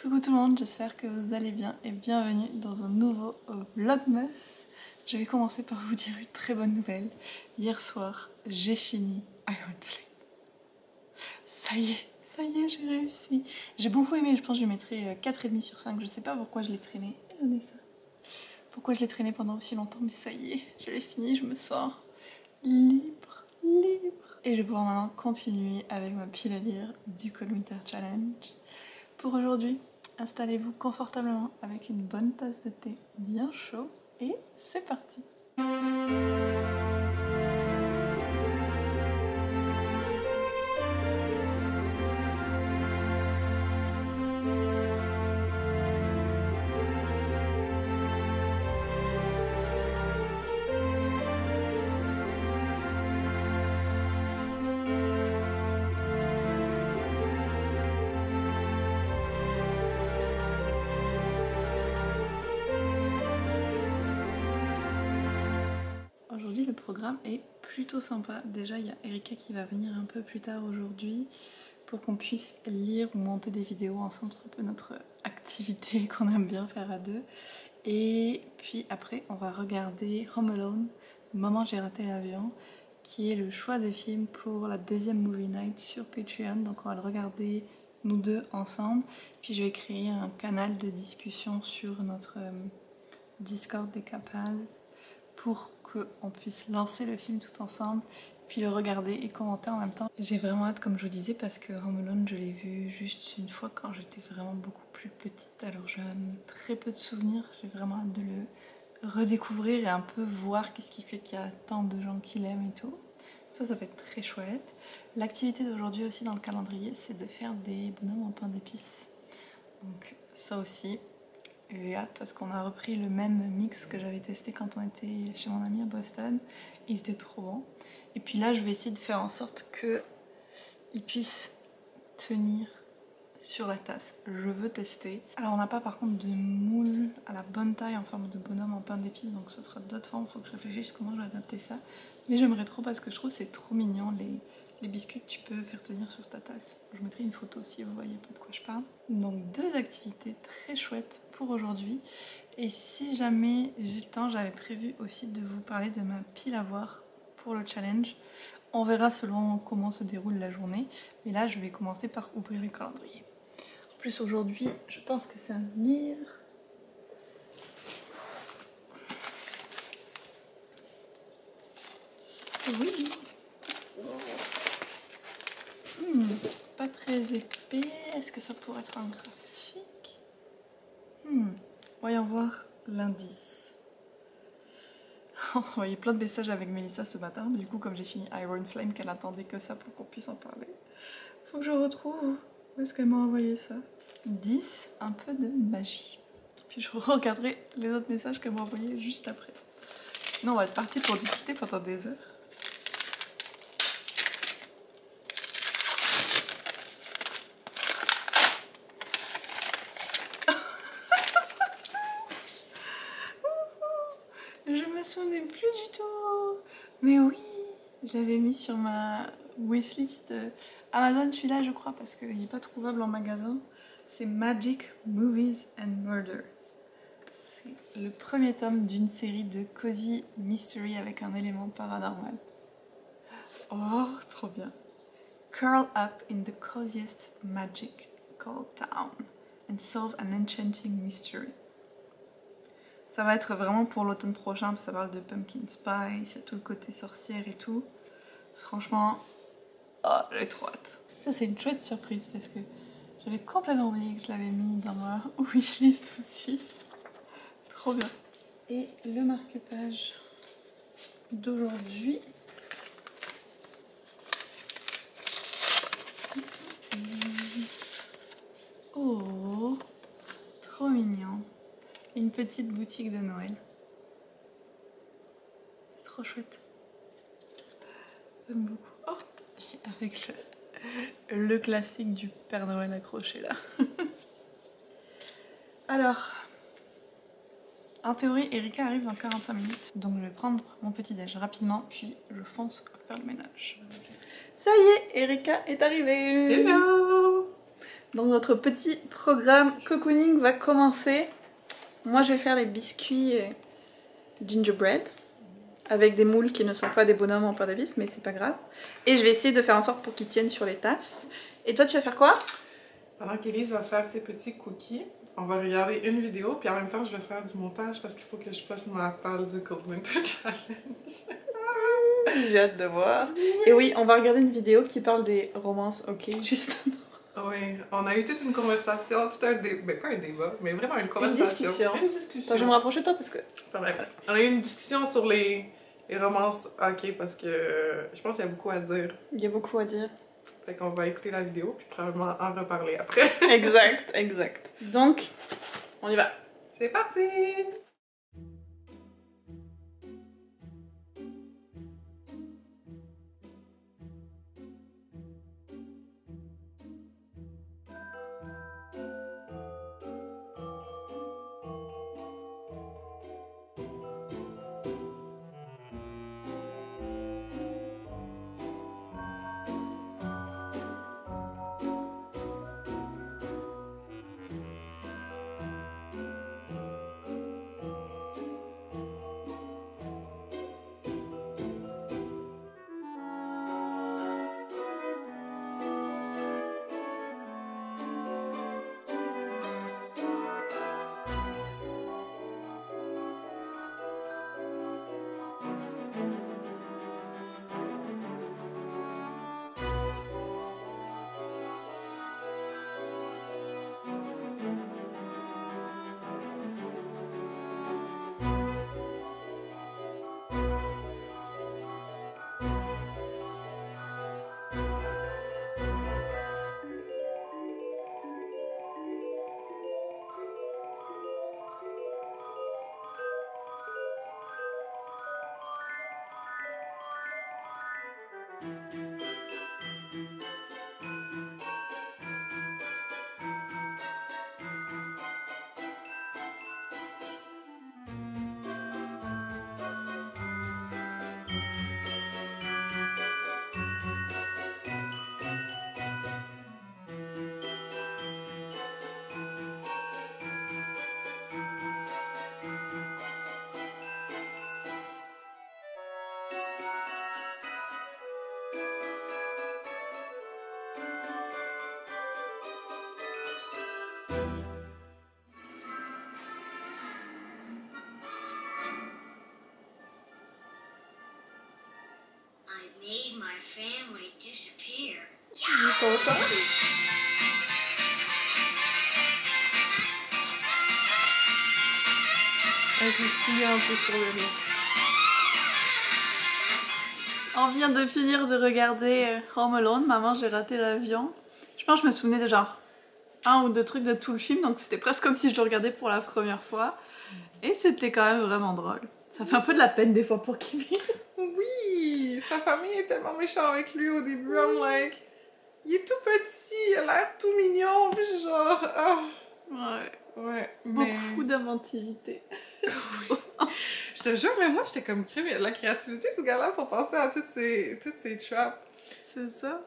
Coucou tout le monde, j'espère que vous allez bien et bienvenue dans un nouveau Vlogmas. Je vais commencer par vous dire une très bonne nouvelle. Hier soir, j'ai fini Iron Flame. Ça y est, j'ai réussi. J'ai beaucoup aimé, je pense que je lui mettrai 4,5 sur 5. Je sais pas pourquoi je l'ai traîné. Regardez ça. Pourquoi je l'ai traîné pendant aussi longtemps, mais ça y est, je l'ai fini, je me sens libre. Et je vais pouvoir maintenant continuer avec ma pile à lire du Cold Winter Challenge. Pour aujourd'hui, installez-vous confortablement avec une bonne tasse de thé bien chaud et c'est parti! Aujourd'hui, le programme est plutôt sympa. Déjà, il y a Erika qui va venir un peu plus tard aujourd'hui pour qu'on puisse lire ou monter des vidéos ensemble. C'est un peu notre activité qu'on aime bien faire à deux. Et puis après, on va regarder Home Alone, Maman j'ai raté l'avion, qui est le choix des films pour la deuxième movie night sur Patreon. Donc on va le regarder nous deux ensemble. Puis je vais créer un canal de discussion sur notre Discord des Capas pour qu'on puisse lancer le film tout ensemble, puis le regarder et commenter en même temps. J'ai vraiment hâte, comme je vous disais, parce que Home Alone, je l'ai vu juste une fois quand j'étais vraiment beaucoup plus petite, alors j'ai très peu de souvenirs. J'ai vraiment hâte de le redécouvrir et un peu voir qu'est-ce qui fait qu'il y a tant de gens qui l'aiment et tout. Ça va être très chouette. L'activité d'aujourd'hui aussi dans le calendrier, c'est de faire des bonhommes en pain d'épices. Donc ça aussi, j'ai hâte parce qu'on a repris le même mix que j'avais testé quand on était chez mon ami à Boston. Il était trop bon. Et puis là, je vais essayer de faire en sorte qu'il puisse tenir sur la tasse. Je veux tester. Alors on n'a pas par contre de moule à la bonne taille en forme de bonhomme en pain d'épices, donc ce sera d'autres formes. Il faut que je réfléchisse comment je vais adapter ça. Mais j'aimerais trop parce que je trouve que c'est trop mignon les biscuits que tu peux faire tenir sur ta tasse. Je mettrai une photo si vous voyez pas de quoi je parle. Donc deux activités très chouettes pour aujourd'hui. Et si jamais j'ai le temps, j'avais prévu aussi de vous parler de ma pile à voir pour le challenge. On verra selon comment se déroule la journée. Mais là, je vais commencer par ouvrir le calendrier. En plus aujourd'hui, je pense que c'est un lire. Oui. Pas très épais. Est-ce que ça pourrait être un graphique? Voyons voir l'indice. On a envoyé plein de messages avec Mélissa ce matin. Du coup, comme j'ai fini Iron Flame, qu'elle attendait que ça pour qu'on puisse en parler. Faut que je retrouve. Où est-ce qu'elle m'a envoyé ça? 10, un peu de magie. Puis je regarderai les autres messages qu'elle m'a envoyés juste après. Sinon, on va être parti pour discuter pendant des heures. Je me souvenais plus du tout. Mais oui, je l'avais mis sur ma wishlist Amazon, celui-là je crois, parce qu'il n'est pas trouvable en magasin. C'est Magic Movies and Murder. C'est le premier tome d'une série de cozy mystery avec un élément paranormal. Oh, trop bien. Curl up in the coziest magical town and solve an enchanting mystery. Ça va être vraiment pour l'automne prochain, parce que ça parle de pumpkin spice, il y a tout le côté sorcière et tout. Franchement, oh, j'ai trop hâte. Ça c'est une chouette surprise parce que j'avais complètement oublié que je l'avais mis dans ma wishlist aussi. Trop bien. Et le marque-page d'aujourd'hui. Oh, trop mignon. Une petite boutique de Noël. C'est trop chouette. J'aime beaucoup. Oh, avec le classique du Père Noël accroché là. Alors, en théorie, Erika arrive dans 45 minutes. Donc je vais prendre mon petit déj rapidement, puis je fonce faire le ménage. Ça y est, Erika est arrivée. Hello. Donc notre petit programme cocooning va commencer. Moi je vais faire les biscuits gingerbread avec des moules qui ne sont pas des bonhommes en pain d'épices, mais c'est pas grave. Et je vais essayer de faire en sorte pour qu'ils tiennent sur les tasses. Et toi tu vas faire quoi? Pendant qu'Élise va faire ses petits cookies, on va regarder une vidéo, puis en même temps je vais faire du montage parce qu'il faut que je fasse ma part du Cold Winter Challenge. J'ai hâte de voir. Et oui, on va regarder une vidéo qui parle des romances, ok, justement. Oui, on a eu toute une conversation, tout un débat, ben pas un débat, mais vraiment une conversation. Une discussion. Attends, je vais me rapprocher de toi parce que... On a eu une discussion sur les romances hockey parce que je pense qu'il y a beaucoup à dire. Il y a beaucoup à dire. Fait qu'on va écouter la vidéo puis probablement en reparler après. Exact, exact. Donc, on y va. C'est parti! Made my family disappear. Avec le soulier un peu sur le dos. On vient de finir de regarder Home Alone, Maman j'ai raté l'avion. Je pense que je me souvenais de genre un ou deux trucs de tout le film, donc c'était presque comme si je le regardais pour la première fois. Et c'était quand même vraiment drôle. Ça fait un peu de la peine des fois pour Kevin. Oui, sa famille est tellement méchante avec lui au début. I'm like, il est tout petit, il a l'air tout mignon, puis je suis genre, ouais, mais... Beaucoup d'inventivité. Je te jure, mais moi j'étais comme crème, il y a de la créativité ce gars-là pour penser à toutes ces traps. C'est ça.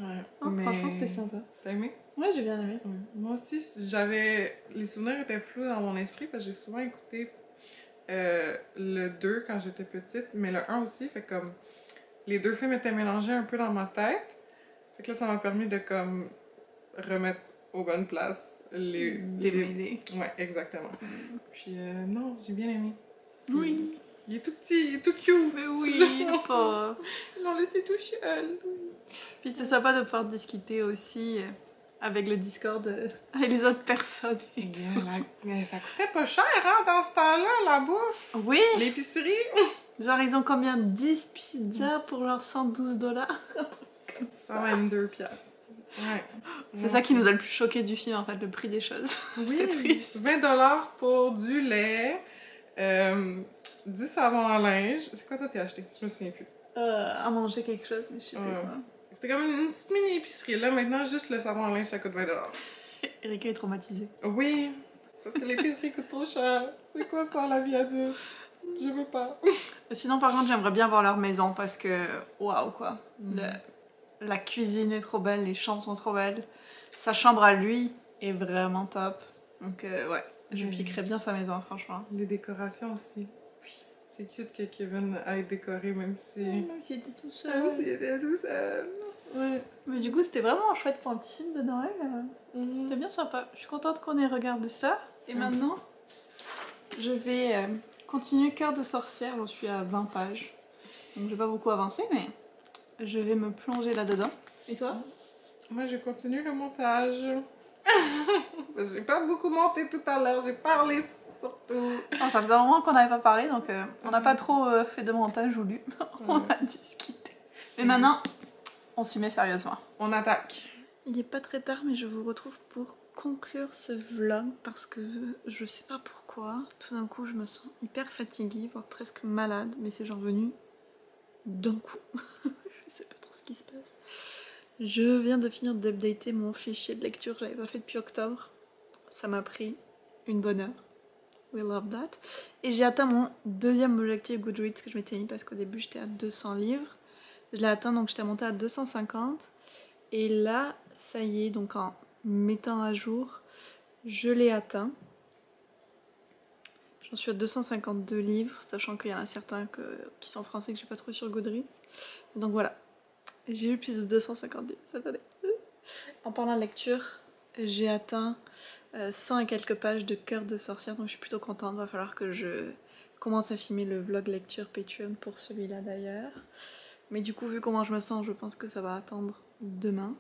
Ouais, Oh, mais... Franchement, c'était sympa. T'as aimé? Ouais, j'ai bien aimé. Ouais. Moi aussi, les souvenirs étaient flous dans mon esprit parce que j'ai souvent écouté le 2 quand j'étais petite, mais le 1 aussi, fait comme les deux films étaient mélangés un peu dans ma tête. Fait que là, ça m'a permis de comme remettre aux bonnes places les mêlés. Ouais, exactement. Puis non, j'ai bien aimé. Oui. Il est tout petit, il est tout cute. Mais oui, le pauvre. Ils l'ont laissé tout seul. Puis c'était sympa de pouvoir discuter aussi avec le Discord, avec les autres personnes. Et ça coûtait pas cher, hein, dans ce temps-là, la bouffe. Oui. L'épicerie. Genre, ils ont combien? 10 pizzas pour genre 112 $? 122 piastres. Ouais. C'est ça qui nous a le plus choqué du film, en fait, le prix des choses. Oui, c'est triste. 20 $ pour du lait, du savon à linge. C'est quoi toi t'as acheté? Je me souviens plus. À manger quelque chose, mais je sais pas quoi. C'était comme une petite mini épicerie. Là, maintenant, juste le savon à linge, ça coûte 20 $. Erika est traumatisée. Oui, parce que l'épicerie coûte trop cher. C'est quoi ça, la vie adulte? Je veux pas. Sinon, par contre, j'aimerais bien voir leur maison parce que, waouh, quoi. La cuisine est trop belle, les chambres sont trop belles. sa chambre à lui est vraiment top. Donc ouais, je Mhm. piquerais bien sa maison, franchement. Les décorations aussi. Oui. C'est cute que Kevin aille décorer, même si... Même s'il était tout seul. Même s'il était tout seul. Ouais. Mais du coup, c'était vraiment chouette pour un petit film de Noël. C'était bien sympa. Je suis contente qu'on ait regardé ça. Et maintenant, je vais continuer Cœur de sorcière. J'en suis à 20 pages. Donc je vais pas beaucoup avancer, mais je vais me plonger là-dedans. Et toi? Moi, je continue le montage. J'ai pas beaucoup monté tout à l'heure, j'ai parlé surtout. Enfin, c'est un moment qu'on n'avait pas parlé, donc on n'a pas trop fait de montage ou lu. On a discuté. Mais maintenant, on s'y met sérieusement. On attaque. Il est pas très tard, mais je vous retrouve pour conclure ce vlog parce que je sais pas pourquoi, tout d'un coup je me sens hyper fatiguée, voire presque malade, mais c'est genre venu d'un coup. Je sais pas trop ce qui se passe. Je viens de finir d'updater mon fichier de lecture, je l'avais pas fait depuis octobre. Ça m'a pris une bonne heure. We love that. Et j'ai atteint mon deuxième objectif Goodreads que je m'étais mis parce qu'au début j'étais à 200 livres. Je l'ai atteint, donc j'étais montée à 250. Et là, ça y est, donc en mettant à jour, je l'ai atteint. J'en suis à 252 livres, sachant qu'il y en a certains qui sont français que j'ai pas trouvé sur Goodreads. Donc voilà, j'ai eu plus de 250 livres cette année. En parlant de lecture, j'ai atteint 100 et quelques pages de Cœur de sorcière, donc je suis plutôt contente. Va falloir que je commence à filmer le vlog lecture Patreon pour celui-là d'ailleurs. Mais du coup, vu comment je me sens, je pense que ça va attendre demain.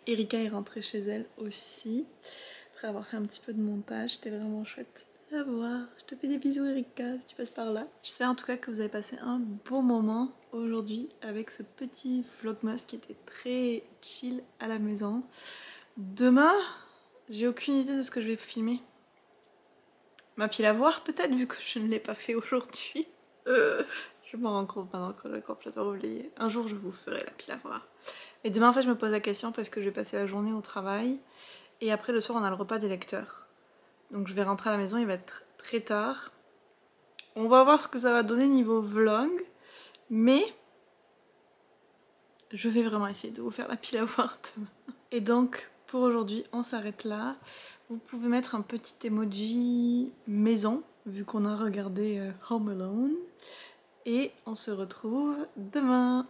Erika est rentrée chez elle aussi, après avoir fait un petit peu de montage. C'était vraiment chouette de la voir. Je te fais des bisous Erika, si tu passes par là. J'espère en tout cas que vous avez passé un bon moment aujourd'hui avec ce petit vlogmas qui était très chill à la maison. Demain, j'ai aucune idée de ce que je vais filmer. Ma pile à voir peut-être, vu que je ne l'ai pas fait aujourd'hui. Je m'en rends compte maintenant que j'ai complètement oublié. Un jour, je vous ferai la pile à voir. Et demain, en fait, je me pose la question parce que je vais passer la journée au travail. Et après, le soir, on a le repas des lecteurs. Donc, je vais rentrer à la maison, il va être très tard. On va voir ce que ça va donner niveau vlog. Mais je vais vraiment essayer de vous faire la pile à voir demain. Et donc, pour aujourd'hui, on s'arrête là. Vous pouvez mettre un petit emoji maison, vu qu'on a regardé Home Alone. Et on se retrouve demain.